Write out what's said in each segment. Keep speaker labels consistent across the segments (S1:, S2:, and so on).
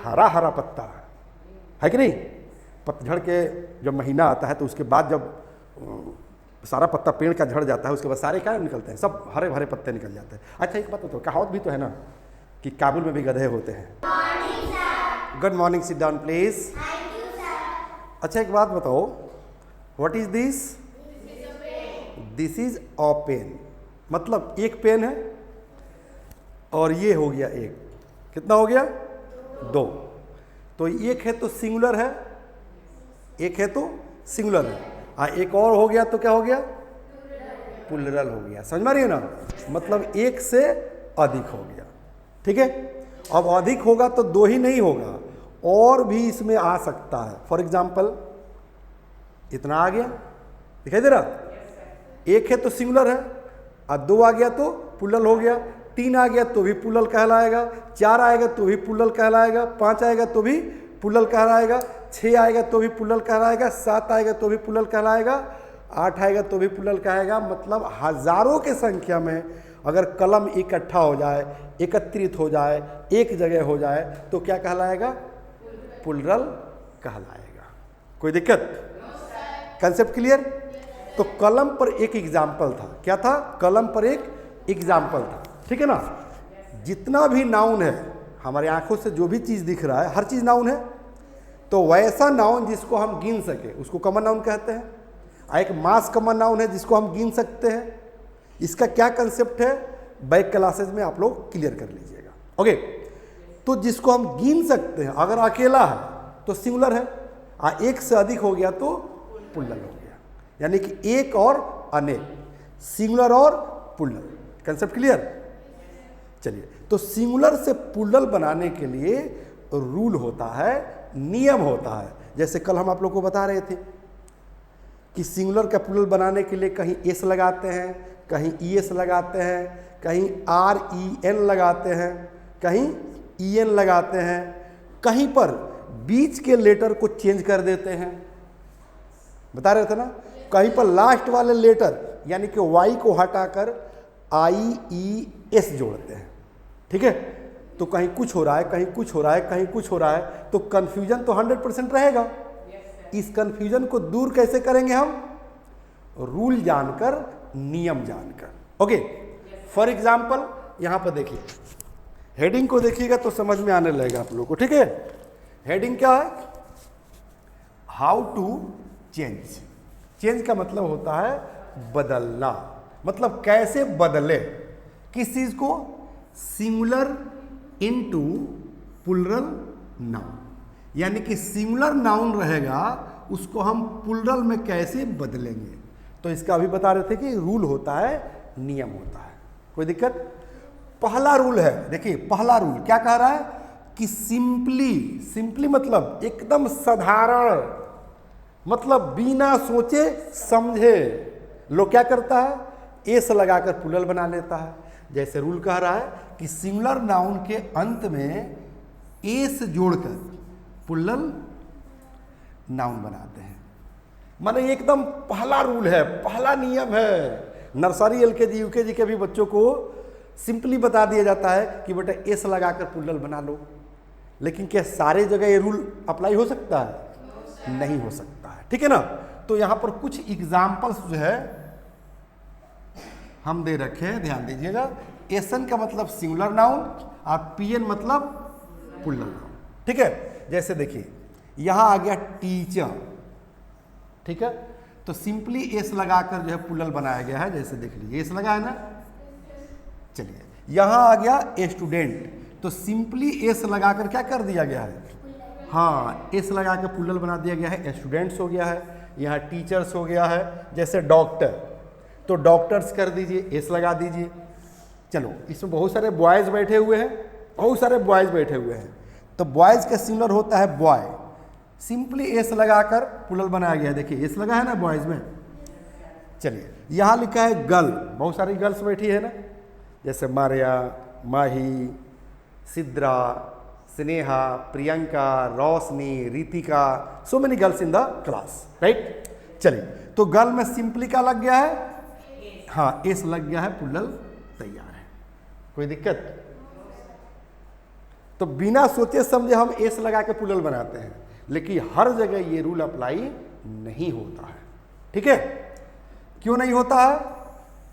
S1: हरा हरा पत्ता है कि नहीं। पतझड़ के जब महीना आता है तो उसके बाद जब सारा पत्ता पेड़ का झड़ जाता है, उसके बाद सारे क्या निकलते हैं, सब हरे भरे पत्ते निकल जाते हैं। अच्छा एक बात बताओ, कहावत भी तो है ना कि काबुल में भी गधे होते हैं। Good morning, sit down please. अच्छा एक बात बताओ, what is this? This is a pen. मतलब एक पेन है और ये हो गया एक, कितना हो गया? दो। तो एक है तो सिंगुलर है, एक है तो सिंगुलर है, एक और हो गया तो क्या हो गया? प्लुरल हो गया। समझ में रही है ना? मतलब एक से अधिक हो गया। ठीक है, अब अधिक होगा तो दो ही नहीं होगा, और भी इसमें आ सकता है। फॉर एग्जाम्पल इतना आ गया, दिखाई दे रहा? एक है तो सिंगुलर है, और दो आ गया तो प्लुरल हो गया, तीन आ गया तो भी प्लुरल कहलाएगा, चार आएगा तो भी प्लुरल कहलाएगा, पाँच आएगा तो भी प्लुरल कहलाएगा, छः आएगा तो भी प्लुरल कहलाएगा, सात आएगा तो भी प्लुरल कहलाएगा, आठ आएगा तो भी प्लुरल कहेगा। मतलब हजारों के संख्या में अगर कलम इकट्ठा हो जाए, एकत्रित हो जाए, एक जगह हो जाए तो क्या कहलाएगा? प्लुरल कहलाएगा। कोई दिक्कत? Concept clear? तो कलम पर एक एग्जाम्पल था। क्या था? कलम पर एक एग्जाम्पल था। ठीक है ना? जितना भी नाउन है, हमारे आंखों से जो भी चीज़ दिख रहा है, हर चीज़ नाउन है। तो वैसा नाउन जिसको हम गिन सके उसको कॉमन नाउन कहते हैं। एक मास कॉमन नाउन है जिसको हम गिन सकते हैं। इसका क्या कंसेप्ट है, बैक क्लासेस में आप लोग क्लियर कर लीजिएगा। ओके, तो जिसको हम गिन सकते हैं, अगर अकेला है तो सिंगुलर है, एक से अधिक हो गया तो प्लुरल हो गया। यानी कि एक और अनेक, सिंगुलर और प्लुरल। Concept clear? चलिए, तो सिंगुलर से प्लुरल बनाने के लिए रूल होता है, नियम होता है। जैसे कल हम आप लोग को बता रहे थे कि सिंगुलर का प्लुरल बनाने के लिए कहीं एस लगाते हैं, कहीं ई एस लगाते हैं, कहीं आर ई एन लगाते हैं, कहीं ई एन लगाते हैं, कहीं पर बीच के लेटर को चेंज कर देते हैं। बता रहे थे ना? कहीं पर लास्ट वाले लेटर यानी कि वाई को हटाकर आई ई एस जोड़ते हैं। ठीक है, तो कहीं कुछ हो रहा है, कहीं कुछ हो रहा है, कहीं कुछ हो रहा है, तो कंफ्यूजन तो 100% रहेगा। इस कंफ्यूजन को दूर कैसे करेंगे हम? रूल जानकर, नियम जानकर। ओके, फॉर एग्जाम्पल यहां पर देखिए, हेडिंग को देखिएगा तो समझ में आने लगेगा आप लोगों को। ठीक है, हेडिंग क्या है? How to change. चेंज का मतलब होता है बदलना। मतलब कैसे बदले किस चीज को? Singular into plural noun. यानी कि सिंगुलर नाउन रहेगा, उसको हम प्लुरल में कैसे बदलेंगे। तो इसका अभी बता रहे थे कि रूल होता है, नियम होता है। कोई दिक्कत? पहला रूल है, देखिए पहला रूल क्या कह रहा है कि सिंपली। सिंपली मतलब एकदम साधारण, मतलब बिना सोचे समझे लोग क्या करता है? एस लगाकर प्लुरल बना लेता है। जैसे रूल कह रहा है कि सिंगुलर नाउन के अंत में एस जोड़कर प्लुरल नाउन बनाते हैं। माने एकदम पहला रूल है, पहला नियम है। नर्सरी एलकेजी यूकेजी के भी बच्चों को सिंपली बता दिया जाता है कि बेटा एस लगाकर प्लुरल बना लो। लेकिन क्या सारे जगह ये रूल अप्लाई हो सकता है? नहीं हो सकता है। ठीक है ना? तो यहां पर कुछ एग्जाम्पल्स जो है हम दे रखे हैं, ध्यान दीजिएगा। एसन का मतलब सिंगुलर नाउन और पीएन मतलब प्लुरल नाउन। ठीक है, जैसे देखिए यहां आ गया टीचर। ठीक है, तो सिंपली एस लगाकर जो है प्लुरल बनाया गया है। जैसे देख लीजिए एस लगा है ना। चलिए यहां आ गया स्टूडेंट, तो सिंपली एस लगाकर क्या कर दिया गया है? हाँ, एस लगाकर प्लुरल बना दिया गया है, स्टूडेंट्स हो गया है। यहाँ टीचर्स हो गया है। जैसे डॉक्टर, तो डॉक्टर्स कर दीजिए, एस लगा दीजिए। चलो, इसमें बहुत सारे बॉयज बैठे हुए हैं, बहुत सारे बॉयज बैठे हुए हैं, तो बॉयज का सिंगुलर होता है बॉय। सिंपली एस लगाकर प्लुरल बनाया गया है। देखिए एस लगा है ना बॉयज में। चलिए यहाँ लिखा है गर्ल, बहुत सारी गर्ल्स बैठी है ना, जैसे Maria, Mahi, Sidra, Sneha, Priyanka, Roshni, Ritika, so many girls in the class, right. चलिए, तो गर्ल में सिंपली क्या लग गया है? हाँ, एस लग गया है, प्लुरल तैयार है। कोई दिक्कत? तो बिना सोचे समझे हम एस लगा के प्लूरल बनाते हैं, लेकिन हर जगह ये रूल अप्लाई नहीं होता है। ठीक है, क्यों नहीं होता है?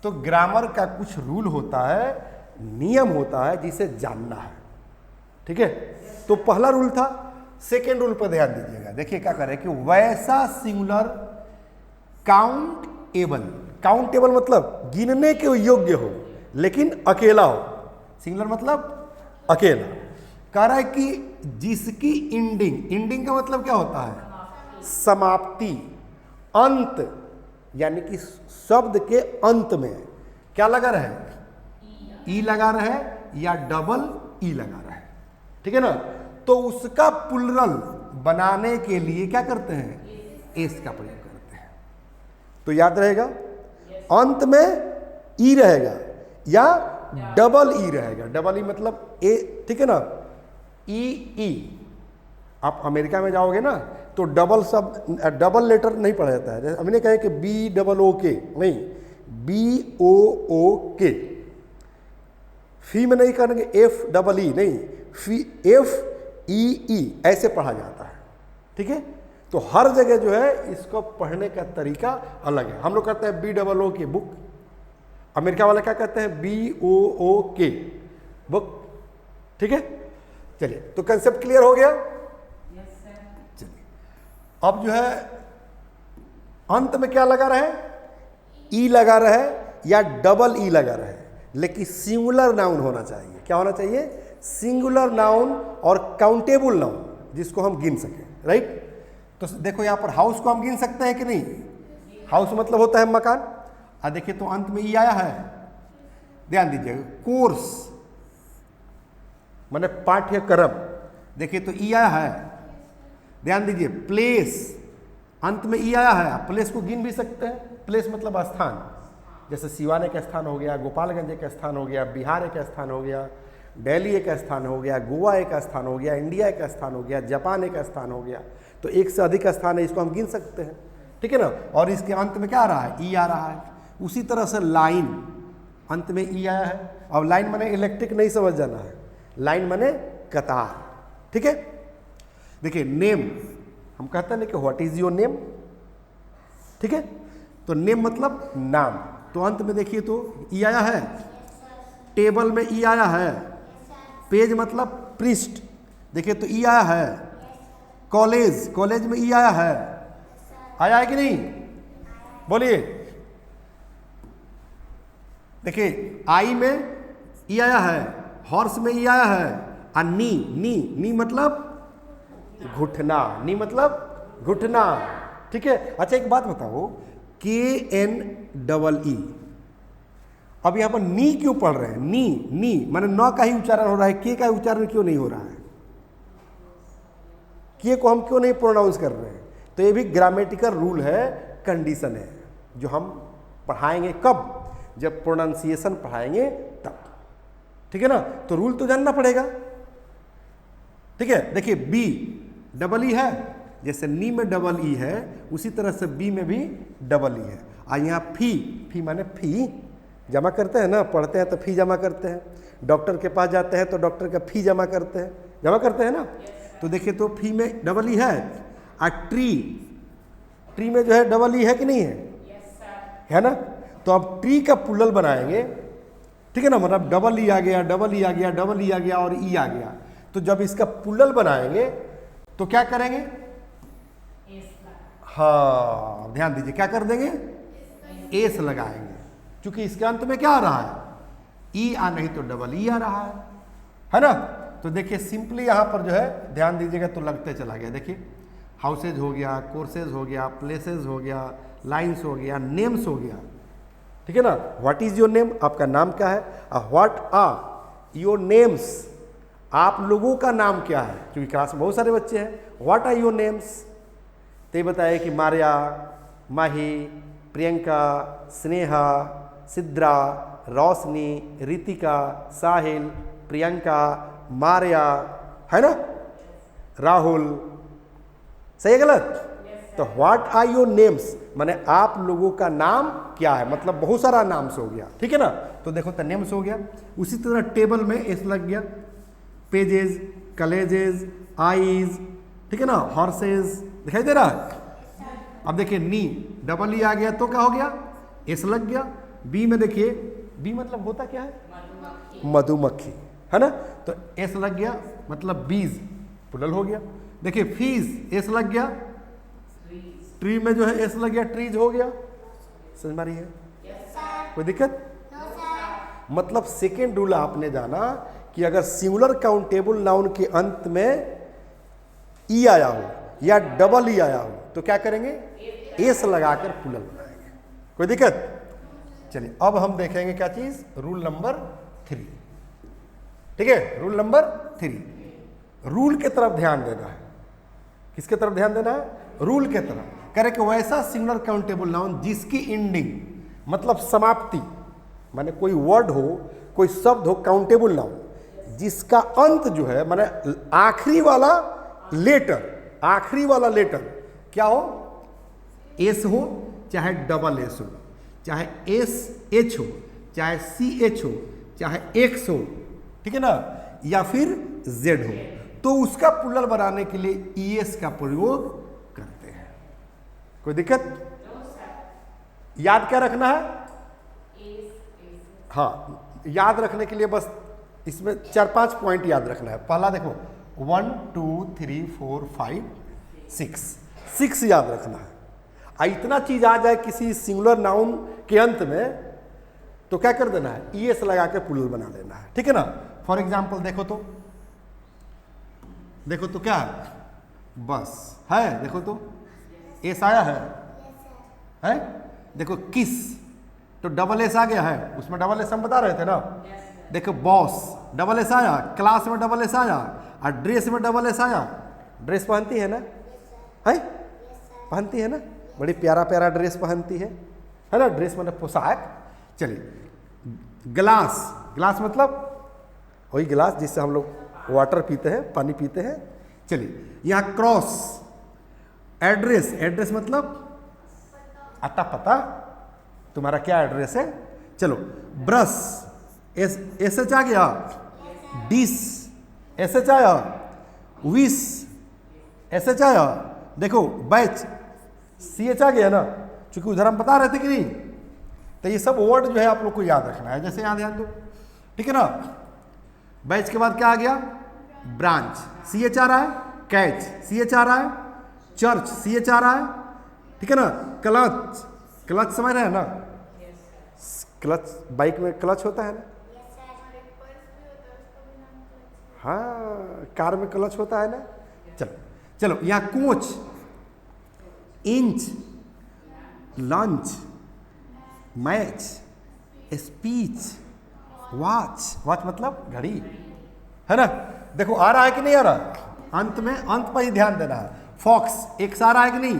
S1: तो ग्रामर का कुछ रूल होता है, नियम होता है जिसे जानना है। ठीक है, तो पहला रूल था। सेकेंड रूल पर ध्यान दीजिएगा। देखिए क्या करें कि वैसा सिंगुलर काउंटेबल, काउंटेबल मतलब गिनने के योग्य हो लेकिन अकेला हो। सिंगुलर मतलब अकेला। कह रहा है कि जिसकी इंडिंग, इंडिंग का मतलब क्या होता है? समाप्ति, अंत, यानी कि शब्द के अंत में क्या लगा रहे? ई लगा रहे या डबल ई लगा रहे। ठीक है ना, तो उसका प्लूरल बनाने के लिए क्या करते हैं? एस का प्रयोग करते हैं। तो याद रहेगा, अंत में ई रहेगा या डबल ई रहेगा। डबल ई मतलब ए, ठीक है ना, ई ई। आप अमेरिका में जाओगे ना तो डबल सब डबल लेटर नहीं पढ़ा जाता है। हमने कहा कि बी डबल ओ के, नहीं, बी ओ ओ के। फी में नहीं करेंगे एफ डबल ई, नहीं, फी एफ ई ई, ऐसे पढ़ा जाता है। ठीक है, तो हर जगह जो है इसको पढ़ने का तरीका अलग है। हम लोग कहते हैं बी डबल ओ के बुक, अमेरिका वाले क्या कहते हैं? बी ओ ओ के बुक। ठीक है, चलिए, तो कंसेप्ट क्लियर हो गया। चलिए, अब जो है अंत में क्या लगा रहे? ई लगा रहे या डबल ई लगा रहे, लेकिन सिंगुलर नाउन होना चाहिए। क्या होना चाहिए? सिंगुलर नाउन और काउंटेबल नाउन, जिसको हम गिन सकें। राइट, तो देखो यहां पर हाउस को हम गिन सकते हैं कि नहीं? हाउस मतलब होता है मकान। देखिए तो अंत में ई आया है, ध्यान दीजिएगा। कोर्स माने पाठ्यक्रम, देखिए तो ई आया है, ध्यान दीजिए। प्लेस, अंत में ई आया है, प्लेस को गिन भी सकते हैं। प्लेस मतलब स्थान, जैसे सिवान एक स्थान हो गया, गोपालगंज एक स्थान हो गया, बिहार एक स्थान हो गया, दिल्ली एक स्थान हो गया, गोवा एक स्थान हो गया, इंडिया एक स्थान हो गया, जापान एक स्थान हो गया। तो एक से अधिक स्थान है, इसको हम गिन सकते हैं। ठीक है ना, और इसके अंत में क्या आ रहा है? ई आ रहा है। उसी तरह से लाइन, अंत में ई आया है। अब लाइन माने इलेक्ट्रिक नहीं समझ जाना है, लाइन माने कतार। ठीक है, देखिए नेम, हम कहते हैं ना कि व्हाट इज योर नेम। ठीक है, तो नेम मतलब नाम। तो अंत में देखिए तो ई आया है, टेबल में ई आया है, पेज मतलब पृष्ठ, देखिए तो ई आया है। कॉलेज, कॉलेज में ई आया है कि नहीं? बोलिए। देखिए आई में ई आया है, हॉर्स में ई आया है, और नी, नी, नी मतलब घुटना, नी मतलब घुटना। ठीक है, अच्छा एक बात बताओ, के एन डबल ई, अब यहां पर नी क्यों पढ़ रहे हैं? नी, नी माने न का ही उच्चारण हो रहा है, के का उच्चारण क्यों नहीं हो रहा है? के को हम क्यों नहीं प्रोनाउंस कर रहे हैं? तो ये भी ग्रामेटिकल रूल है, कंडीशन है, जो हम पढ़ाएंगे कब? जब प्रोनाउंसिएशन पढ़ाएंगे तब। ठीक है ना, तो रूल तो जानना पड़ेगा। ठीक है, देखिए बी डबल ई है, जैसे नी में डबल ई है उसी तरह से बी में भी डबल ई है। और यहाँ फी, फी माने फी जमा करते हैं ना, पढ़ते हैं तो फी जमा करते हैं, डॉक्टर के पास जाते हैं तो डॉक्टर का फी जमा करते हैं, जमा करते हैं ना। तो देखिए तो फी में डबल ई है। और ट्री, ट्री में जो है डबल ई है कि नहीं है? है ना। तो अब ट्री का प्लूरल बनाएंगे, ठीक है ना, मतलब डबल ई आ गया, डबल ई आ गया, डबल ई आ गया और ई आ गया। तो जब इसका प्लूरल बनाएंगे तो क्या करेंगे? हाँ ध्यान दीजिए, क्या कर देंगे? एस लगाएंगे, क्योंकि इसके अंत में क्या आ रहा है? ई आ नहीं तो डबल ई आ रहा है ना। तो देखिए सिंपली यहाँ पर जो है ध्यान दीजिएगा तो लगते चला गया। देखिए हाउसेज हो गया, कोर्सेज हो गया, प्लेसेस हो गया, लाइन्स हो गया, नेम्स हो गया। ठीक है ना, व्हाट इज योर नेम, आपका नाम क्या है? व्हाट आर योर नेम्स, आप लोगों का नाम क्या है? क्योंकि क्लास में बहुत सारे बच्चे हैं। व्हाट आर योर नेम्स, तो ये बताए कि मारिया, माही, प्रियंका, स्नेहा, सिद्रा, रोशनी, रितिका, साहिल, प्रियंका, मारिया, है ना, राहुल। सही है गलत? तो व्हाट आर योर नेम्स माने आप लोगों का नाम क्या है, मतलब बहुत सारा नाम्स हो गया। ठीक है ना, तो देखो तो नेम्स हो गया। उसी तरह टेबल में एस लग गया, पेजेस, कलेजेस, आईज, ठीक है ना, हॉर्सेस, दिखाई दे रहा है। अब देखिए नी, डबल ई आ गया तो क्या हो गया, एस लग गया। बी में देखिए, बी मतलब होता क्या है, मधुमक्खी, है ना, तो एस लग गया मतलब बीज, प्लुरल हो गया। देखिए फीस, एस लग गया, ट्री में जो है एस लग गया, ट्रीज हो गया। समझ में आ रही है? कोई दिक्कत? मतलब सेकेंड रूल आपने जाना कि अगर सिंगुलर काउंटेबल नाउन के अंत में ई आया हो या डबल ई आया हो तो क्या करेंगे, एस लगाकर प्लुरल बनाएंगे। कोई दिक्कत? चलिए अब हम देखेंगे क्या चीज, रूल नंबर 3। ठीक है, रूल नंबर 3, रूल के तरफ ध्यान देना है। किसके तरफ ध्यान देना है, रूल के तरफ। कह रहे कि वैसा सिंगुलर काउंटेबल नाउन जिसकी एंडिंग मतलब समाप्ति, माने कोई वर्ड हो, कोई शब्द हो काउंटेबल नाउन, जिसका अंत जो है माने आखिरी वाला लेटर, आखिरी वाला लेटर क्या हो, एस हो, चाहे डबल एस हो, चाहे एस एच हो, चाहे सी एच हो, चाहे एक्स हो, ठीक है ना, या फिर जेड हो, तो उसका प्लुरल बनाने के लिए ईएस का प्रयोग करते हैं। कोई दिक्कत? याद क्या रखना है? हाँ, याद रखने के लिए बस इसमें 4-5 पॉइंट याद रखना है। पहला देखो 1 2 3 4 5 6 याद रखना है। इतना चीज आ जाए किसी सिंगुलर नाउन के अंत में तो क्या कर देना है, ईएस लगा के प्लुरल बना लेना है। ठीक है ना। फॉर एग्जाम्पल देखो तो क्या है, बस है, देखो तो एस आया है? देखो किस, तो डबल एस आ गया है, उसमें डबल एस हम बता रहे थे ना। देखो बॉस, डबल एस आया, क्लास में डबल एस आया, और ड्रेस में डबल एस आया। ड्रेस पहनती है ना, है पहनती है ना, बड़ी प्यारा प्यारा ड्रेस पहनती है ना, ड्रेस मतलब पोशाक। चलिए ग्लास, ग्लास मतलब वही गिलास जिससे हम लोग वाटर पीते हैं, पानी पीते हैं। चलिए यहाँ क्रॉस, एड्रेस, एड्रेस मतलब अता पता, तुम्हारा क्या एड्रेस है। चलो ब्रश, एस एच आ गया, डिश एस एच आया, विश एस एच आया, देखो बैच सी एच आ गया ना, क्योंकि उधर हम बता रहे थे कि नहीं। तो ये सब वर्ड जो है आप लोग को याद रखना है, जैसे यहाँ ध्यान दो, ठीक है ना। बैच के बाद क्या आ गया, ब्रांच सी एच आ रहा है, कैच सी एच आ रहा है, चर्च सी एच आ रहा है, ठीक है ना। क्लच, क्लच समझ रहे हैं ना, क्लच बाइक में क्लच होता है ना, हाँ कार में क्लच होता है ना। चलो यहाँ coach, inch, lunch, match, speech, watch, watch मतलब घड़ी, है ना। देखो आ रहा है कि नहीं आ रहा, अंत में अंत पर ही ध्यान देना है। फॉक्स, एक्स आ रहा है कि नहीं।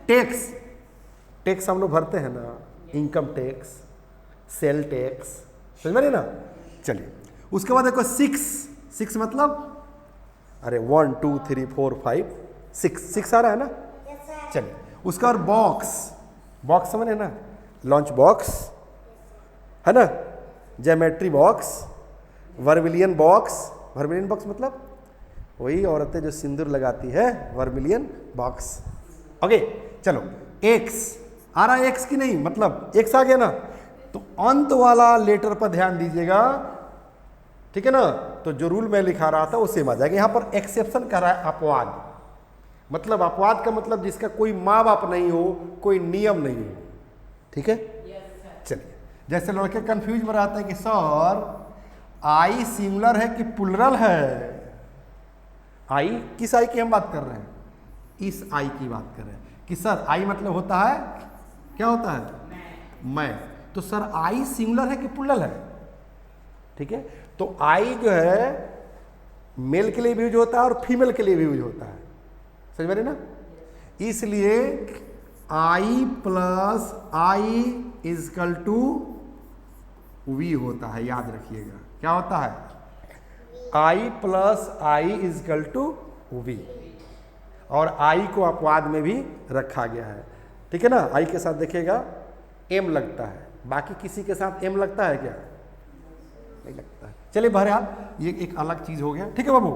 S1: टैक्स, टैक्स हम लोग भरते हैं ना, इनकम टैक्स, सेल टैक्स, समझ में ना। चलिए उसके बाद देखो सिक्स मतलब अरे 1 2 3 4 5 6 आ रहा है ना। चलिए उसका और बॉक्स, बॉक्स समझ है ना, लंच बॉक्स है ना, geometry box, vermilion box, vermilion box मतलब वही औरतें जो सिंदूर लगाती है, वर्मिलियन बॉक्स। ओके चलो एक्स आ रहा है, एक्स की नहीं मतलब एक्स आ गया ना, तो अंत वाला लेटर पर ध्यान दीजिएगा, ठीक है ना। तो जो रूल मैं लिखा रहा था वो सेम आ जाएगा। यहाँ पर एक्सेप्शन कर रहा है अपवाद, मतलब अपवाद का मतलब जिसका कोई माँ बाप नहीं हो, कोई नियम नहीं हो, ठीक है। चलिए जैसे लड़के कंफ्यूज में रहते हैं कि सर आई सिंगुलर है कि प्लुरल है। आई किस आई की हम बात कर रहे हैं, इस आई की बात कर रहे हैं कि सर आई मतलब होता है, क्या होता है, मैं। तो सर आई सिंगुलर है कि प्लुरल है, ठीक है। तो आई जो है मेल के लिए भी यूज होता है और फीमेल के लिए भी यूज होता है, समझ में ना। इसलिए I plus I is equal to V होता है, याद रखिएगा क्या होता है, I plus I is equal to V. और आई को अपवाद में भी रखा गया है, ठीक है ना। आई के साथ देखिएगा एम लगता है, बाकी किसी के साथ एम लगता है क्या, नहीं लगता है। चलिए बहरहाल ये एक अलग चीज हो गया, ठीक है बाबू।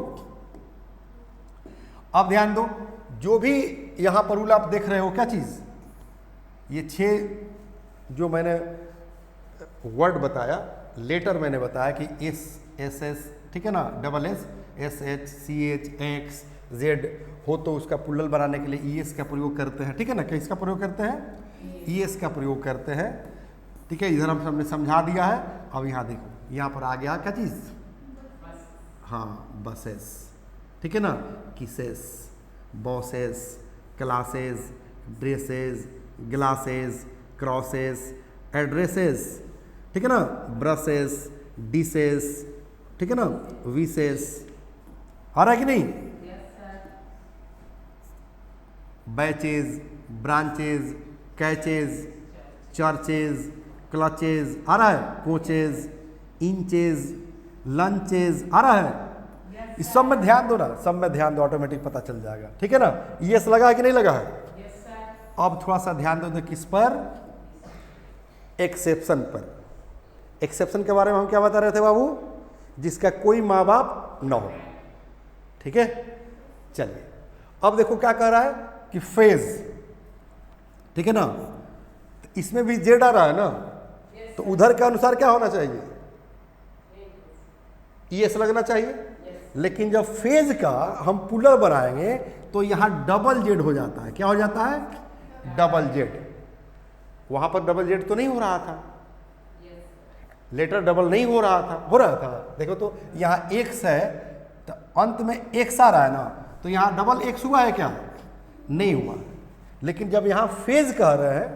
S1: अब ध्यान दो, जो भी यहां पर रूल आप देख रहे हो, क्या चीज, ये 6 जो मैंने वर्ड बताया, लेटर मैंने बताया कि एस एस एस, ठीक है ना, double S, S H C H X Z हो तो उसका प्लूरल बनाने के लिए ई एस का प्रयोग करते हैं, ठीक है ना। किसका प्रयोग करते हैं? ई एस का प्रयोग करते हैं, ठीक है। इधर हम सबने समझा दिया है। अब यहाँ देखो, यहाँ पर आ गया क्या चीज़, हाँ बसेस, ठीक है ना, kisses, bosses, classes, dresses, glasses, crosses, addresses, ठीक है ना, ब्रशेस, डिशेस, ठीक है ना, विशेस, आ रहा है कि नहीं, batches, branches, catches, churches, clutches, आ रहा है, कोचेज, इंचेज, लंचेज, आ रहा है। इस सब में ध्यान दो ना, सब में ध्यान दो, ऑटोमेटिक पता चल जाएगा, ठीक है ना। यस लगा है कि नहीं लगा है? अब थोड़ा सा ध्यान दो किस पर, एक्सेप्शन पर। एक्सेप्शन के बारे में हम क्या बता रहे थे बाबू, जिसका कोई माँ बाप न हो, ठीक है। चलिए अब देखो क्या कह रहा है कि फेज, ठीक है ना, तो इसमें भी जेड आ रहा है ना, तो उधर के अनुसार क्या होना चाहिए, ईएस लगना चाहिए। लेकिन जब फेज का हम प्लूरल बनाएंगे तो यहां डबल जेड हो जाता है। क्या हो जाता है? Double Z. वहां पर डबल जेड तो नहीं हो रहा था, लेटर डबल नहीं हो रहा था, हो रहा था, देखो तो यहाँ एक्स है तो अंत में एक्स आ रहा है ना, तो यहाँ डबल एक्स हुआ है क्या? नहीं हुआ। लेकिन जब यहाँ फेज कह रहे हैं,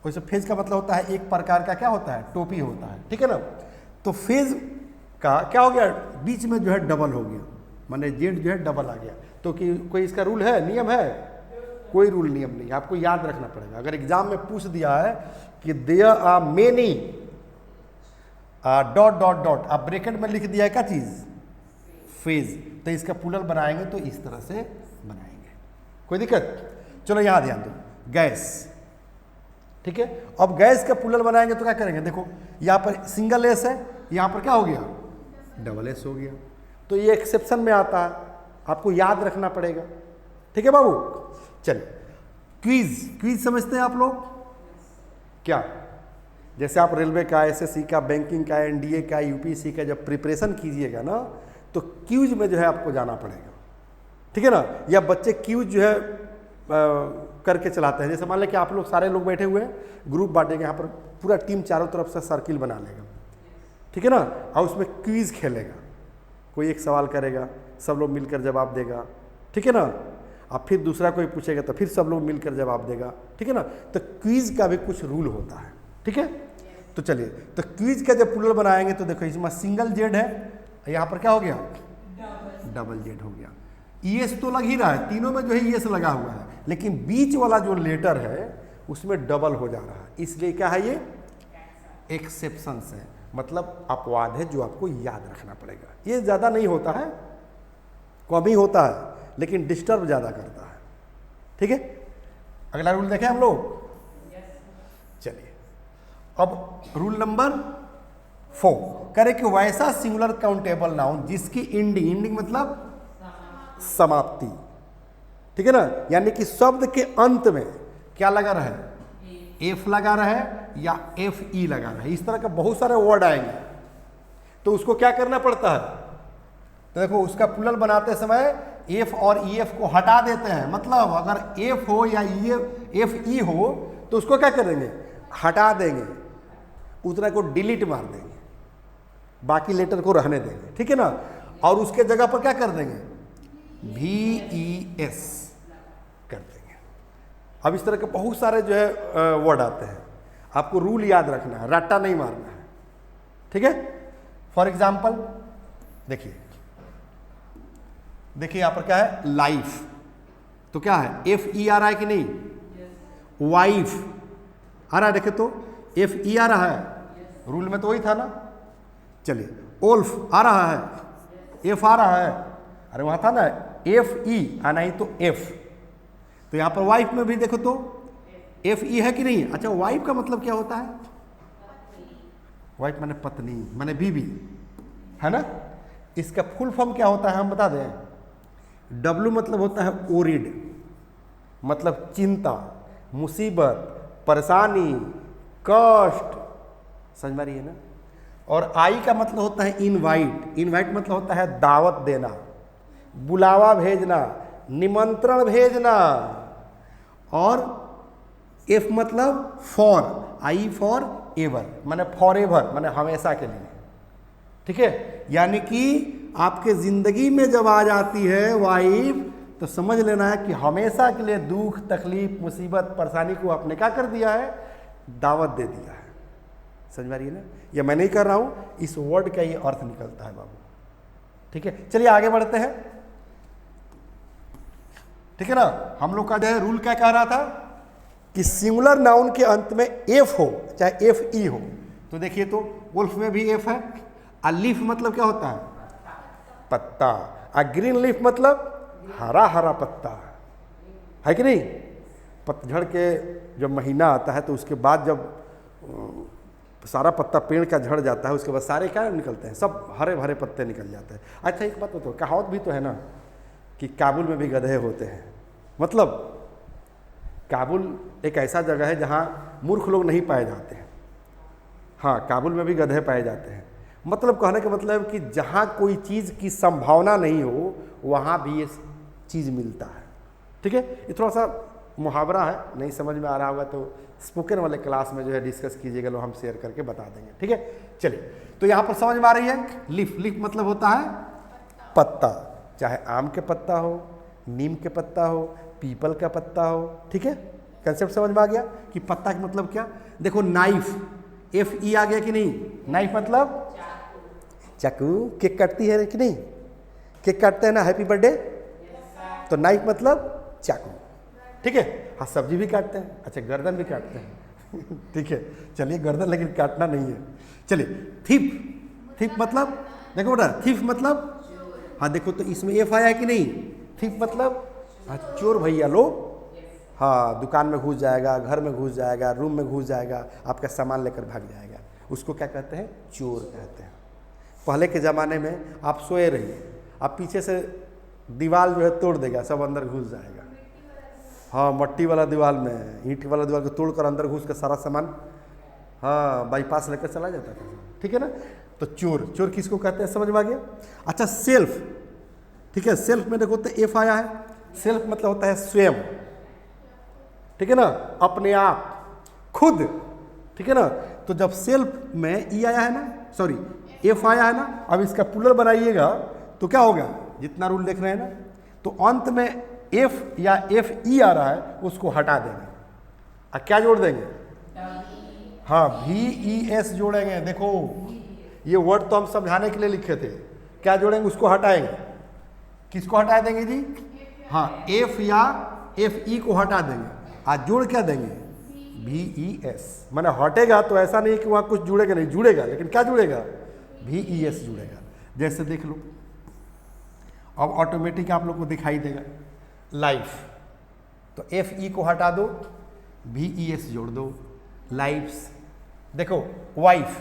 S1: वैसे फेज का मतलब होता है एक प्रकार का क्या होता है, टोपी होता है, ठीक है ना। तो फेज का क्या हो गया, बीच में जो है डबल हो गया, माने जेड जो है डबल आ गया। तो कि कोई इसका रूल है, नियम है? कोई रूल नियम नहीं, आपको याद रखना पड़ेगा। अगर एग्जाम में पूछ दिया है कि there are many dot dot dot, आप ब्रैकेट में लिख दिया है क्या चीज, फेज, तो इसका प्लूरल बनाएंगे तो इस तरह से बनाएंगे, कोई दिक्कत? चलो यहां ध्यान दो, गैस, ठीक है। अब गैस का प्लूरल बनाएंगे तो क्या करेंगे, देखो यहां पर सिंगल एस है, यहां पर क्या हो गया, डबल एस हो गया। तो ये एक्सेप्शन में आता है, आपको याद रखना पड़ेगा, ठीक है बाबू। चलिए क्विज, क्विज समझते हैं आप लोग क्या? जैसे आप रेलवे का, एसएससी का, बैंकिंग का, एनडीए का, यूपीएससी का जब प्रिपरेशन कीजिएगा ना, तो क्यूज में जो है आपको जाना पड़ेगा, ठीक है ना। या बच्चे क्यूज जो है करके चलाते हैं। जैसे मान लें कि आप लोग सारे लोग बैठे हुए हैं, ग्रुप बांटेंगे, यहाँ पर पूरा टीम चारों तरफ से सर्किल बना लेगा, ठीक है ना, और उसमें क्विज खेलेगा। कोई एक सवाल करेगा, सब लोग मिलकर जवाब देगा, ठीक है ना। अब फिर दूसरा कोई पूछेगा तो फिर सब लोग मिलकर जवाब देगा, ठीक है ना। तो क्विज का भी कुछ रूल होता है, ठीक है। तो चलिए, तो क्विज का जब प्लूरल बनाएंगे तो देखो इसमें सिंगल जेड है, यहाँ पर क्या हो गया, डबल जेड हो गया। ईएस तो लग ही रहा है, तीनों में जो है ईएस लगा हुआ है, लेकिन बीच वाला जो लेटर है उसमें डबल हो जा रहा है, इसलिए क्या है, ये एक्सेप्शन है, मतलब अपवाद है जो आपको याद रखना पड़ेगा। ये ज़्यादा नहीं होता है, कम ही होता है, लेकिन डिस्टर्ब ज़्यादा करता है, ठीक है। अगला रूल देखें हम लोग। चलिए अब रूल नंबर 4 करे कि वैसा सिंगुलर काउंटेबल नाउन जिसकी एंडिंग, एंडिंग मतलब समाप्ति, ठीक है ना, यानी कि शब्द के अंत में क्या लगा रहा है, एफ लगा रहा है या एफ ई लगा रहा है। इस तरह के बहुत सारे वर्ड आएंगे, तो उसको क्या करना पड़ता है, तो देखो उसका प्लूरल बनाते समय एफ और ई एफ को हटा देते हैं। मतलब अगर एफ हो या एफ ई हो तो उसको क्या करेंगे, हटा देंगे, उतना को डिलीट मार देंगे, बाकी लेटर को रहने देंगे, ठीक है ना। और उसके जगह पर क्या कर देंगे, VES कर देंगे। अब इस तरह के बहुत सारे जो है वर्ड आते हैं, आपको रूल याद रखना है, रट्टा नहीं मारना है, ठीक है। फॉर एग्जाम्पल देखिए, देखिए यहां पर क्या है, लाइफ, तो क्या है, FE आ रहा है कि नहीं, वाइफ आ रहा है, देखे तो FE आ रहा है, रूल में तो वही था ना। चलिए ओल्फ आ रहा है, एफ आ रहा है, अरे वहां था ना FE आना ही तो F, तो यहां पर वाइफ में भी देखो तो FE है कि नहीं। अच्छा वाइफ का मतलब क्या होता है, वाइफ माने पत्नी, माने बीवी, है ना। इसका फुल फॉर्म क्या होता है हम बता दें। W मतलब होता है ओरिड, मतलब चिंता, मुसीबत, परेशानी, कष्ट, समझ में आ रही है ना। और I का मतलब होता है इनवाइट, इनवाइट मतलब होता है दावत देना, बुलावा भेजना, निमंत्रण भेजना। और F मतलब फॉर, I फॉर एवर, माने फॉर एवर, माने हमेशा के लिए। ठीक है, यानी कि आपके जिंदगी में जब आ जाती है वाइफ तो समझ लेना है कि हमेशा के लिए दुख, तकलीफ, मुसीबत, परेशानी को आपने क्या कर दिया है, दावत दे दिया है। समझ में आ रही है ना। ये मैं नहीं कर रहा हूं, इस वर्ड का ये अर्थ निकलता है बाबू। ठीक है, चलिए आगे बढ़ते हैं। ठीक है ना। हम लोग का जो है रूल क्या कह रहा था कि सिंगुलर नाउन के अंत में एफ हो, चाहे एफ ई हो। तो देखिए, तो वुल्फ में भी एफ है। आ लीफ मतलब क्या होता है, पत्ता। आ ग्रीन लीफ मतलब हरा हरा पत्ता, है कि नहीं। पतझड़ के जब महीना आता है तो उसके बाद जब सारा पत्ता पेड़ का झड़ जाता है, उसके बाद सारे क्या निकलते हैं, सब हरे भरे पत्ते निकल जाते हैं। अच्छा एक बात बताओ, कहावत भी तो है ना कि काबुल में भी गधे होते हैं। मतलब काबुल एक ऐसा जगह है जहाँ मूर्ख लोग नहीं पाए जाते हैं। हाँ, काबुल में भी गधे पाए जाते हैं। मतलब कहने का मतलब है कि जहाँ कोई चीज़ की संभावना नहीं हो वहाँ भी ये चीज़ मिलता है। ठीक है, ये थोड़ा सा मुहावरा है, नहीं समझ में आ रहा होगा तो स्पोकन वाले क्लास में जो है डिस्कस कीजिएगा, लो हम शेयर करके बता देंगे। ठीक है, चलिए तो यहाँ पर समझ में आ रही है। लीफ, लीफ मतलब होता है पत्ता, चाहे आम के पत्ता हो, नीम के पत्ता हो, पीपल का पत्ता हो। ठीक है, कंसेप्ट समझ में आ गया कि पत्ता का मतलब क्या। देखो नाइफ, एफ ई आ गया कि नहीं। नाइफ मतलब चाकू, केक काटती है कि नहीं, केक काटते हैं ना, हैप्पी बर्थडे। तो नाइफ मतलब चाकू। ठीक है, हाँ सब्जी भी काटते हैं, अच्छा गर्दन भी काटते हैं। ठीक है, चलिए गर्दन लेकिन काटना नहीं है। चलिए थीफ, थीफ मतलब देखो बेटा, थीफ मतलब, हाँ देखो तो इसमें एफ आया है कि नहीं। थीफ मतलब हाँ चोर भैया लोग, हाँ दुकान में घुस जाएगा, घर में घुस जाएगा, रूम में घुस जाएगा, आपका सामान लेकर भाग जाएगा, उसको क्या कहते हैं, चोर कहते हैं। पहले के ज़माने में आप सोए रहिए, आप पीछे से दीवार जो है तोड़ देगा, सब अंदर घुस जाएगा। हाँ, मट्टी वाला दीवार में, ईंट वाला दीवार को तोड़कर अंदर घुस कर सारा सामान हाँ बाईपास लेकर चला जाता था। ठीक है ना। तो चोर, चोर किसको कहते हैं, समझ में आ गया। अच्छा सेल्फ, ठीक है, सेल्फ में देखो तो एफ आया है। सेल्फ मतलब होता है स्वयं, ठीक है ना, अपने आप, खुद। ठीक है ना। तो जब सेल्फ में ई आया है ना, सॉरी एफ आया है ना, अब इसका प्लूरल बनाइएगा तो क्या होगा, जितना रूल देख रहे हैं ना, तो अंत में एफ या एफ ई आ रहा है उसको हटा देंगे और क्या जोड़ देंगे, हाँ वी ई एस जोड़ेंगे। देखो ये वर्ड तो हम समझाने के लिए लिखे थे, क्या जोड़ेंगे, उसको हटाएंगे। किसको हटा देंगे जी, हाँ एफ या एफ ई को हटा देंगे, आज जोड़ क्या देंगे, वी ई एस। मैंने हटेगा तो ऐसा नहीं कि वहाँ कुछ जुड़ेगा, नहीं जुड़ेगा, लेकिन क्या जुड़ेगा, वी ई एस जुड़ेगा। जैसे देख लो, अब ऑटोमेटिक आप लोग को दिखाई देगा लाइफ, तो एफ ई को हटा दो, वी ई एस जोड़ दो, लाइफ्स। देखो वाइफ,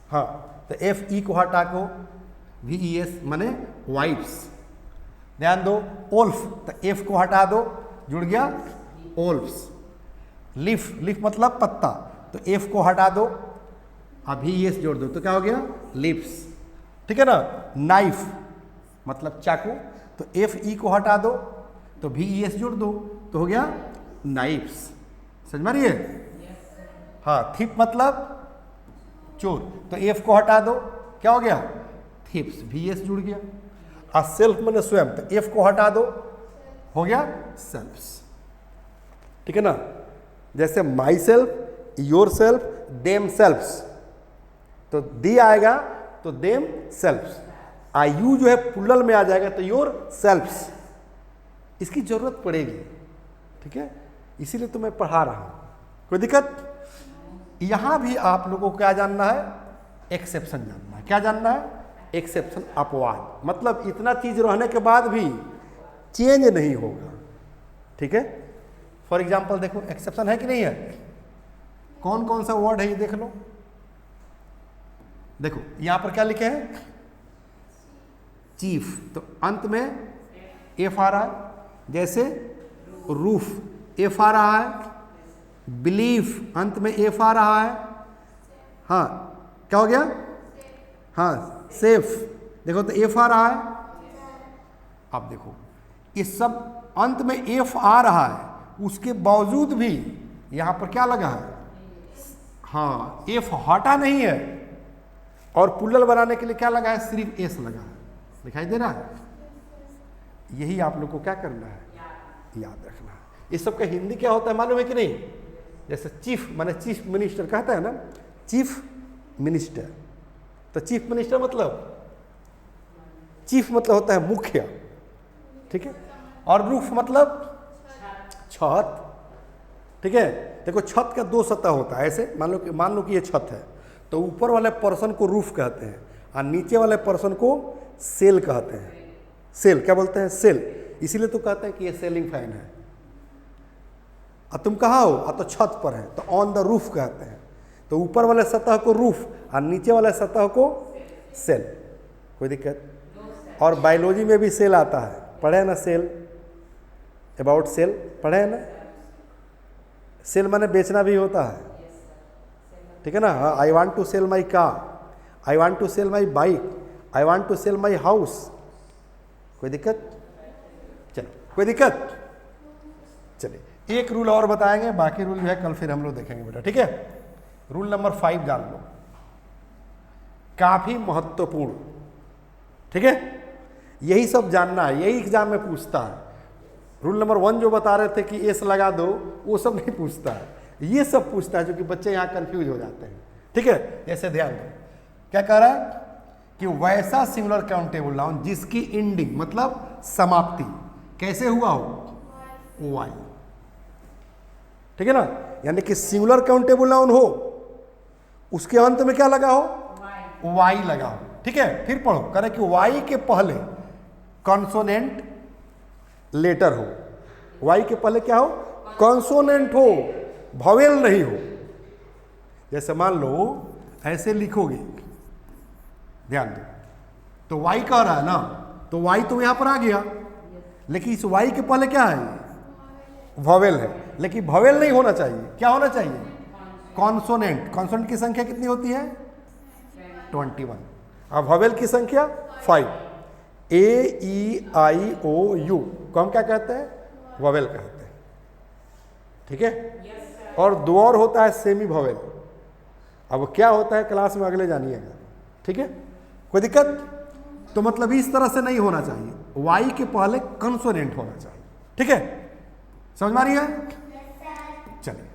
S1: हाँ तो एफ ई को हटा को वी ई एस माने वाइफ्स। ध्यान दो, ओल्फ, तो एफ को हटा दो, जुड़ गया ओल्फ्स। लीफ, लीफ मतलब पत्ता, तो एफ को हटा दो, अब वी एस जोड़ दो तो क्या हो गया, लिप्स। ठीक है ना। नाइफ मतलब चाकू, तो एफ ई को हटा दो तो वी ई एस जोड़ दो तो हो गया नाइफ्स। समझ में आ रही है। हाँ, थीप मतलब चोर, तो एफ को हटा दो क्या हो गया, थीप्स, वी एस जुड़ गया। और सेल्फ मैंने स्वयं, तो एफ को हटा दो हो गया सेल्फ्स। ठीक है ना। जैसे myself, yourself, themselves, तो दी आएगा तो देम सेल्फ्स, आ यू जो है प्लूरल में आ जाएगा तो योर सेल्फ्स। इसकी जरूरत पड़ेगी, ठीक है, इसीलिए तो मैं पढ़ा रहा हूं, कोई दिक्कत। यहां भी आप लोगों को क्या जानना है, एक्सेप्शन जानना है। क्या जानना है, एक्सेप्शन, अपवाद। मतलब इतना चीज रहने के बाद भी चेंज नहीं होगा। ठीक है। फॉर एग्जाम्पल देखो, एक्सेप्शन है कि नहीं है, कौन कौन सा वर्ड है ये देख लो। देखो यहां पर क्या लिखे हैं, चीफ, तो अंत में एफ आ रहा है, जैसे रूफ एफ आ रहा है, बिलीफ अंत में एफ आ रहा है, हाँ क्या हो गया, हाँ सेफ, देखो तो एफ आ रहा है। अब देखो इस सब अंत में एफ आ रहा है, उसके बावजूद भी यहां पर क्या लगा है, हाँ एफ हटा नहीं है, और प्लूरल बनाने के लिए क्या लगा है, सिर्फ एस लगा है, दिखाई दे रहा है। यही आप लोग को क्या करना है, याद रखना है। इस सब का हिंदी क्या होता है मालूम है कि नहीं, जैसे चीफ माने चीफ मिनिस्टर कहता है ना, चीफ मिनिस्टर, तो चीफ मिनिस्टर मतलब, चीफ मतलब होता है मुख्य, ठीक है, और रूफ मतलब छत, ठीक है। देखो छत का 2 सतह होता है, ऐसे मान लो कि ये छत है, तो ऊपर वाले पर्सन को रूफ कहते हैं और नीचे वाले पर्सन को सेल कहते हैं। सेल क्या बोलते हैं, सेल, इसीलिए तो कहते हैं कि ये सेलिंग फैन है। और तुम कहाँ हो, तो छत पर है, तो ऑन द रूफ कहते हैं। तो ऊपर वाले सतह को रूफ और नीचे वाले सतह को सेल, कोई दिक्कत। और बायोलॉजी में भी सेल आता है, पढ़े है ना सेल, अबाउट सेल पढ़े है ना। सेल माने बेचना भी होता है, ठीक है ना। I want to sell my car, I want to sell my bike, I want to sell my house, कोई दिक्कत, चलो कोई दिक्कत। चलिए एक रूल और बताएंगे, बाकी रूल जो है कल फिर हम लोग देखेंगे बेटा, ठीक है। रूल नंबर 5 जान लो, काफी महत्वपूर्ण, ठीक है, यही सब जानना है, यही एग्जाम में पूछता है। रूल नंबर 1 जो बता रहे थे कि एस लगा दो, वो सब नहीं पूछता है, ये सब पूछता है, जो कि बच्चे यहाँ कंफ्यूज हो जाते हैं, ठीक है। जैसे ध्यान दो, क्या कह रहा है कि वैसा सिंगुलर काउंटेबल नाउन जिसकी एंडिंग मतलब समाप्ति कैसे हुआ हो, वाई, ठीक है ना। यानी कि सिंगुलर काउंटेबल नाउन हो, उसके अंत में क्या लगा हो, वाई लगा हो, ठीक है। फिर पढ़ो, कह रहे कि वाई के पहले कॉन्सोनेंट लेटर हो, वाई के पहले क्या हो, कॉन्सोनेंट हो, वॉवेल नहीं हो। जैसे मान लो ऐसे लिखोगे, ध्यान दो, तो वाई कह रहा है ना, तो वाई तो यहां पर आ गया, लेकिन इस वाई के पहले क्या है, वॉवेल है, लेकिन वॉवेल नहीं होना चाहिए, क्या होना चाहिए, कॉन्सोनेंट। कॉन्सोनेंट की संख्या कितनी होती है, 21, और वॉवेल की संख्या 5। ए ई आई ओ यू को हम क्या कहते हैं, वॉवेल कहते हैं, ठीक है। और 2 और होता है सेमी वॉवेल, अब क्या होता है क्लास में अगले जानिएगा, ठीक है, कोई दिक्कत। तो मतलब इस तरह से नहीं होना चाहिए, वाई के पहले कंसोनेंट होना चाहिए, ठीक है, समझ में आ रही है। चलिए,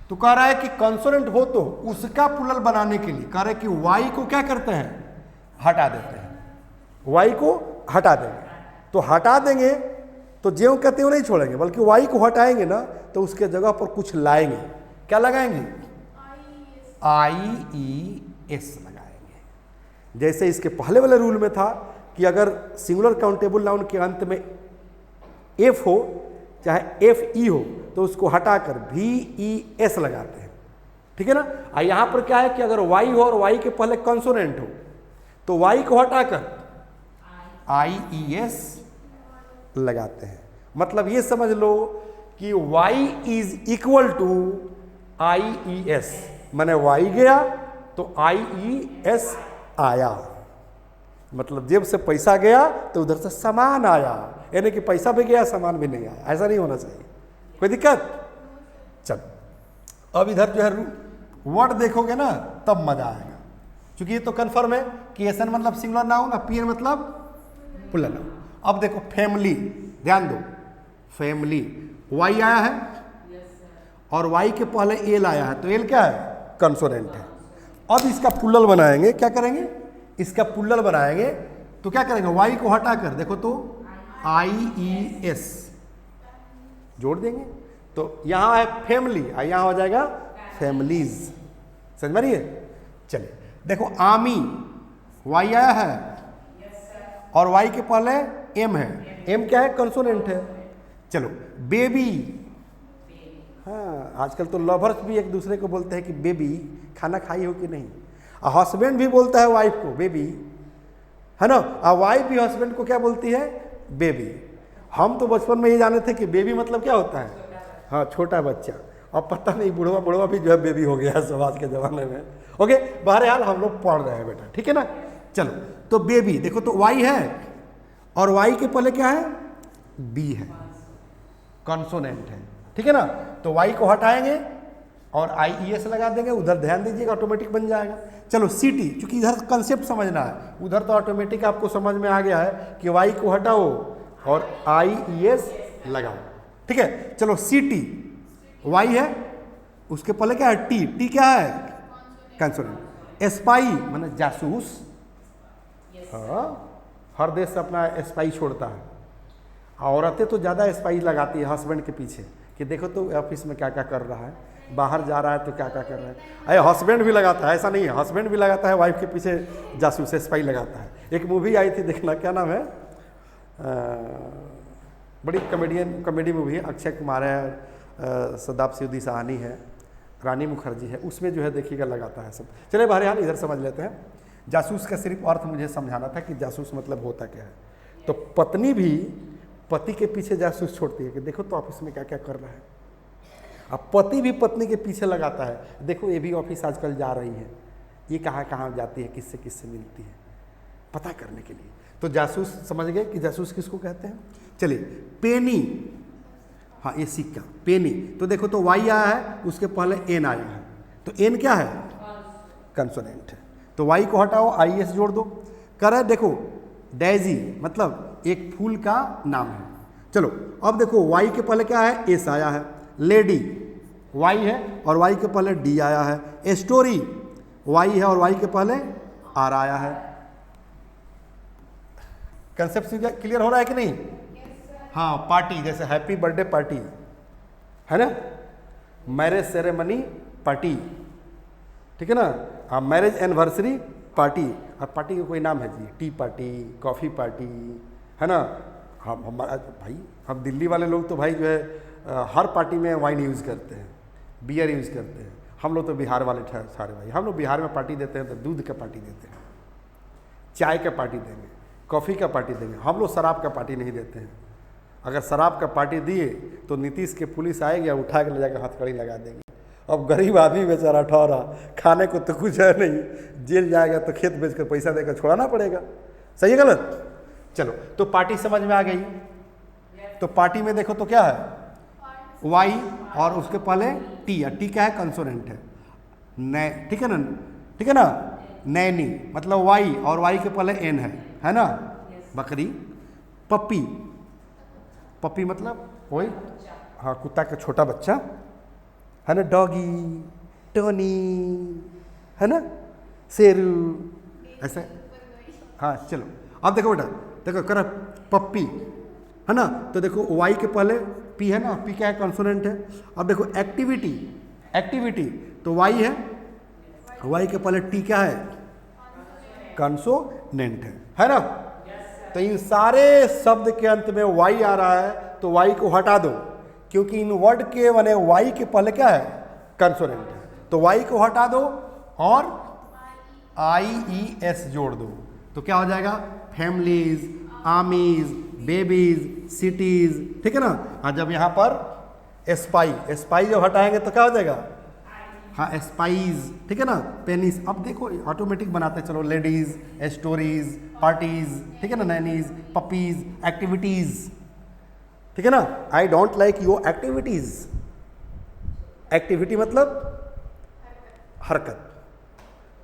S1: तो कह रहा है कि कंसोनेंट हो तो उसका प्लूरल बनाने के लिए कह रहे हैं कि वाई को क्या करते हैं, हटा देते हैं, वाई को हटा देंगे। तो हटा देंगे तो ज्यों कहते हो नहीं छोड़ेंगे, बल्कि वाई को हटाएंगे ना तो उसके जगह पर कुछ लाएंगे, क्या लगाएंगे, IES लगाएंगे। जैसे इसके पहले वाले रूल में था कि अगर सिंगुलर काउंटेबल नाउन के अंत में एफ हो चाहे FE हो तो उसको हटाकर VES लगाते हैं, ठीक है ना। और यहाँ पर क्या है कि अगर वाई हो और वाई के पहले कंसोनेंट हो तो वाई को हटाकर IES लगाते हैं। मतलब ये समझ लो कि y is equal to IES, मैंने y गया तो IES आया, मतलब जेब से पैसा गया तो उधर से सामान आया, यानी कि पैसा भी गया सामान भी नहीं आया, ऐसा नहीं होना चाहिए, कोई दिक्कत। चलो अब इधर जो है वर्ड देखोगे ना तब मजा आएगा, क्योंकि ये तो कन्फर्म है कि एसन मतलब सिंगुलर नाउन और पीएन मतलब प्लूरल नाउन। अब देखो फैमिली, ध्यान दो, फैमिली वाई आया है और वाई के पहले एल आया है, तो एल क्या है, कंसोनेंट है। अब इसका प्लूरल बनाएंगे, क्या करेंगे, इसका प्लूरल बनाएंगे तो क्या करेंगे, वाई को हटाकर देखो तो IES जोड़ देंगे, तो यहां है फैमिली और यहां हो जाएगा फैमिलीज, समझ में आ रही है। चलिए देखो आर्मी वाई आया है और वाई के पहले एम है, एम क्या है, कंसोनेंट है। चलो बेबी, हाँ आजकल तो लवर्स भी एक दूसरे को बोलते हैं कि बेबी खाना खाई हो कि नहीं, हस्बैंड भी बोलता है वाइफ को बेबी, है ना, और वाइफ भी हस्बैंड को क्या बोलती है, बेबी। हम तो बचपन में ये जाने थे कि बेबी मतलब क्या होता है, हाँ छोटा बच्चा। अब पता नहीं बुढ़वा भी जो है बेबी हो गया है सब आज के ज़माने में। ओके, बहरहाल हम लोग पढ़ रहे हैं बेटा, ठीक है ना। चलो, तो बेबी देखो तो वाई है, और वाई के पहले क्या है, बी है, कॉन्सोनेंट है, ठीक है ना। तो वाई को हटाएंगे और IES लगा देंगे, उधर ध्यान दीजिएगा ऑटोमेटिक बन जाएगा। चलो सिटी, चूंकि इधर कंसेप्ट समझना है, उधर तो ऑटोमेटिक आपको समझ में आ गया है कि वाई को हटाओ और IES लगाओ, ठीक है। चलो सिटी, वाई है, उसके पहले क्या है, टी, टी क्या है, कंसोनेंट। स्पाई माने जासूस, हाँ, हर देश से अपना स्पाई छोड़ता है। औरतें तो ज़्यादा स्पाई लगाती है हस्बैंड के पीछे कि देखो तो ऑफिस में क्या क्या कर रहा है, बाहर जा रहा है तो क्या क्या कर रहा है। अरे हस्बैंड भी लगाता है, ऐसा नहीं है, हस्बैंड भी लगाता है, वाइफ के पीछे जासूस स्पाई लगाता है। एक मूवी आई थी, देखना, क्या नाम है, बड़ी कॉमेडी मूवी है, अक्षय कुमार है, सदाब सिद्दीकी सहानी है, रानी मुखर्जी है, उसमें जो है देखिएगा लगाता है सब। चलिए बहरहाल इधर समझ लेते हैं। जासूस का सिर्फ अर्थ मुझे समझाना था कि जासूस मतलब होता क्या है। तो पत्नी भी पति के पीछे जासूस छोड़ती है कि देखो तो ऑफिस में क्या क्या कर रहा है। अब पति भी पत्नी के पीछे लगाता है, देखो ये भी ऑफिस आजकल जा रही है, ये कहाँ कहाँ जाती है, किससे किससे मिलती है, पता करने के लिए। तो जासूस समझ गए कि जासूस किसको कहते हैं। चलिए, पेनी, हाँ ये सिक्का, पेनी, तो देखो तो वाई आया है, उसके पहले एन आया है, तो एन क्या है, कंसोनेंट है। तो वाई को हटाओ, IES जोड़ दो। कर रहे देखो, डेजी मतलब एक फूल का नाम है। चलो अब देखो, वाई के पहले क्या है, एस आया है। लेडी, वाई है और वाई के पहले डी आया है। स्टोरी, वाई है और वाई के पहले आर आया है। कंसेप्ट क्लियर हो रहा है कि नहीं? हाँ, पार्टी, जैसे हैप्पी बर्थडे पार्टी है ना, मैरिज सेरेमनी पार्टी, ठीक है ना, हाँ मैरिज एनिवर्सरी पार्टी, और पार्टी का कोई नाम है जी, टी पार्टी, कॉफ़ी पार्टी, है ना। हम भाई, हम दिल्ली वाले लोग तो भाई जो है हर पार्टी में वाइन यूज़ करते हैं, बियर यूज़ करते हैं। हम लोग तो बिहार वाले सारे भाई, हम लोग बिहार में पार्टी देते हैं तो दूध का पार्टी देते हैं, चाय का पार्टी देंगे, कॉफ़ी का पार्टी देंगे। हम लोग शराब का पार्टी नहीं देते हैं। अगर शराब का पार्टी दिए तो नीतीश के पुलिस आएगी और उठा के ले जाकर हथकड़ी लगा देगी। अब गरीब आदमी बेचारा ठहरा, खाने को तो कुछ है नहीं, जेल जाएगा तो खेत बेचकर पैसा देकर छोड़ाना पड़ेगा। सही है गलत? चलो, तो पार्टी समझ में आ गई। तो पार्टी में देखो तो क्या है, वाई और उसके पहले टी है। टी क्या है, कंसोनेंट है। नै, ठीक है ना, ठीक है ना। नैनी मतलब वाई और वाई के पहले एन है ना। बकरी, पप्पी, पप्पी मतलब वही, हाँ कुत्ता का छोटा बच्चा है ना। डॉगी, टोनी, है ना, शेरू, ऐसे। हाँ चलो, अब देखो बेटा, देखो कर पप्पी है ना, तो देखो वाई के पहले पी है ना, पी क्या है, कॉन्सोनेंट है। अब देखो एक्टिविटी, एक्टिविटी तो वाई है, वाई के पहले टी क्या है, कंसोनेंट है ना। तो इन सारे शब्द के अंत में वाई आ रहा है तो वाई को हटा दो, क्योंकि इन वर्ड के माने वाई के पहले क्या है, कंसोनेंट है। तो वाई को हटा दो और IES जोड़ दो, तो क्या हो जाएगा, फैमिलीज, आर्मीज, बेबीज, सिटीज, ठीक है ना। हाँ, जब यहाँ पर स्पाई, स्पाई जब हटाएंगे तो क्या हो जाएगा, हाँ स्पाइज, ठीक है ना। पेनिस, अब देखो ऑटोमेटिक बनाते हैं। चलो, लेडीज, स्टोरीज, पार्टीज, ठीक है ना, नैनीज, पपीज, एक्टिविटीज, ठीक है ना। I don't like your activities, activity मतलब हरकत,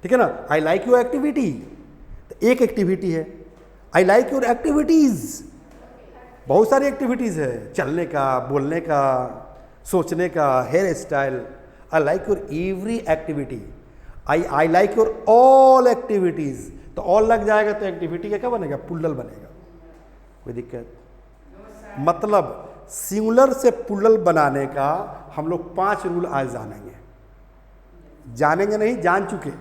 S1: ठीक है ना। आई लाइक योर एक्टिविटी, तो एक एक्टिविटी है। आई लाइक योर एक्टिविटीज, बहुत सारी एक्टिविटीज है, चलने का, बोलने का, सोचने का, hair style. I like your every activity, I like your all activities. तो ऑल लग जाएगा तो एक्टिविटी का क्या बनेगा, पुल्लल बनेगा। कोई दिक्कत? मतलब सिंगुलर से पुल्लल बनाने का हम लोग 5 रूल आज जानेंगे। जानेंगे नहीं, जान चुके।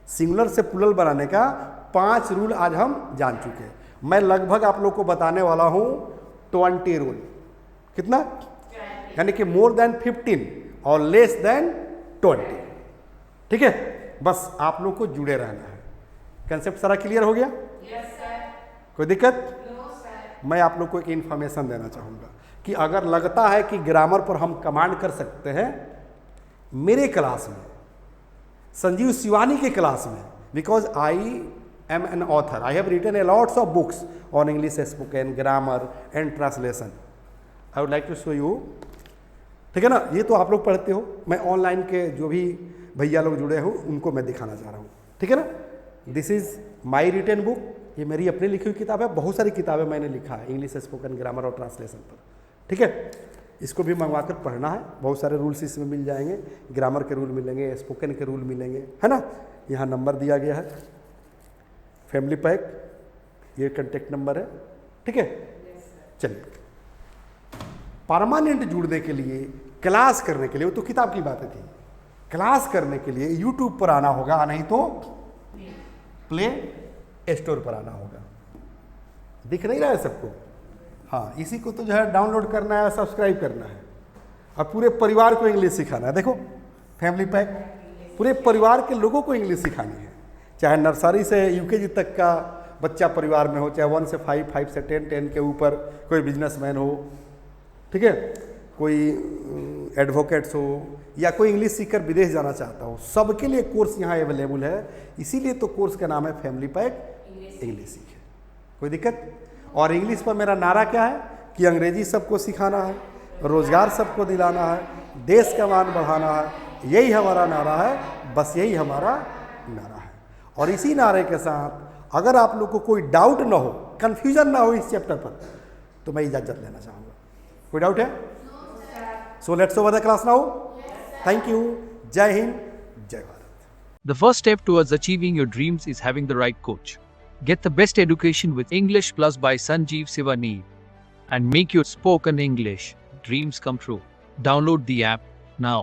S1: सिंगुलर से पुल्लल बनाने का 5 रूल आज हम जान चुके। मैं लगभग आप लोग को बताने वाला हूं 20 रूल। कितना? यानी कि मोर देन 15 और लेस देन 20, ठीक है। बस आप लोग को जुड़े रहना है। कंसेप्ट सारा क्लियर हो गया? कोई दिक्कत? मैं आप लोग को एक इन्फॉर्मेशन देना चाहूँगा कि अगर लगता है कि ग्रामर पर हम कमांड कर सकते हैं, मेरे क्लास में, संजीव शिवानी के क्लास में, because I am an author, I have written a lots of books on English spoken, grammar and translation. I would like to show you, ठीक है ना? ये तो आप लोग पढ़ते हो, मैं ऑनलाइन के जो भी भैया लोग जुड़े हो उनको मैं दिखाना चाह रहा हूँ, ठीक है ना? This is my written book, ये मेरी अपनी लिखी हुई किताब है। बहुत सारी किताबें मैंने लिखा है इंग्लिश स्पोकन, ग्रामर और ट्रांसलेशन पर, ठीक है? इसको भी मंगवा कर पढ़ना है। बहुत सारे रूल्स इसमें मिल जाएंगे, ग्रामर के रूल मिलेंगे, स्पोकन के रूल मिलेंगे, है ना? यहाँ नंबर दिया गया है, फैमिली पैक, ये कॉन्टेक्ट नंबर है, ठीक है? चलिए, परमानेंट जुड़ने के लिए, क्लास करने के लिए, वो तो किताब की बातें थी, क्लास करने के लिए यूट्यूब पर आना होगा, नहीं तो प्ले स्टोर पर आना होगा। दिख नहीं रहा है सबको? हाँ, इसी को तो जो है डाउनलोड करना है, सब्सक्राइब करना है और पूरे परिवार को इंग्लिश सिखाना है। देखो, फैमिली पैक पूरे परिवार के लोगों को इंग्लिश सिखानी है, चाहे नर्सरी से यूकेजी तक का बच्चा परिवार में हो, चाहे 1 से 5, 5 से 10, 10 के ऊपर कोई बिजनेसमैन हो, ठीक है, कोई एडवोकेट्स हो, या कोई इंग्लिश सीखकर विदेश जाना चाहता हो, सबके लिए कोर्स यहाँ अवेलेबल है। इसीलिए तो कोर्स का नाम है फैमिली पैक इंग्लिश सीखे। कोई दिक्कत? और इंग्लिश पर मेरा नारा क्या है कि अंग्रेजी सबको सिखाना है, रोजगार सबको दिलाना है, देश का मान बढ़ाना है, यही हमारा नारा है, बस यही हमारा नारा है। और इसी नारे के साथ अगर आप लोग को कोई डाउट ना हो, कंफ्यूजन ना हो इस चैप्टर पर, तो मैं इजाजत लेना चाहूँगा। कोई डाउट है? So let's over the class now. Thank you. जय हिंद, जय Bharat.
S2: The first step towards achieving your dreams is having the right coach. Get the best education with English Plus by Sanjeev Sivani and make your spoken English dreams come true. Download the app now.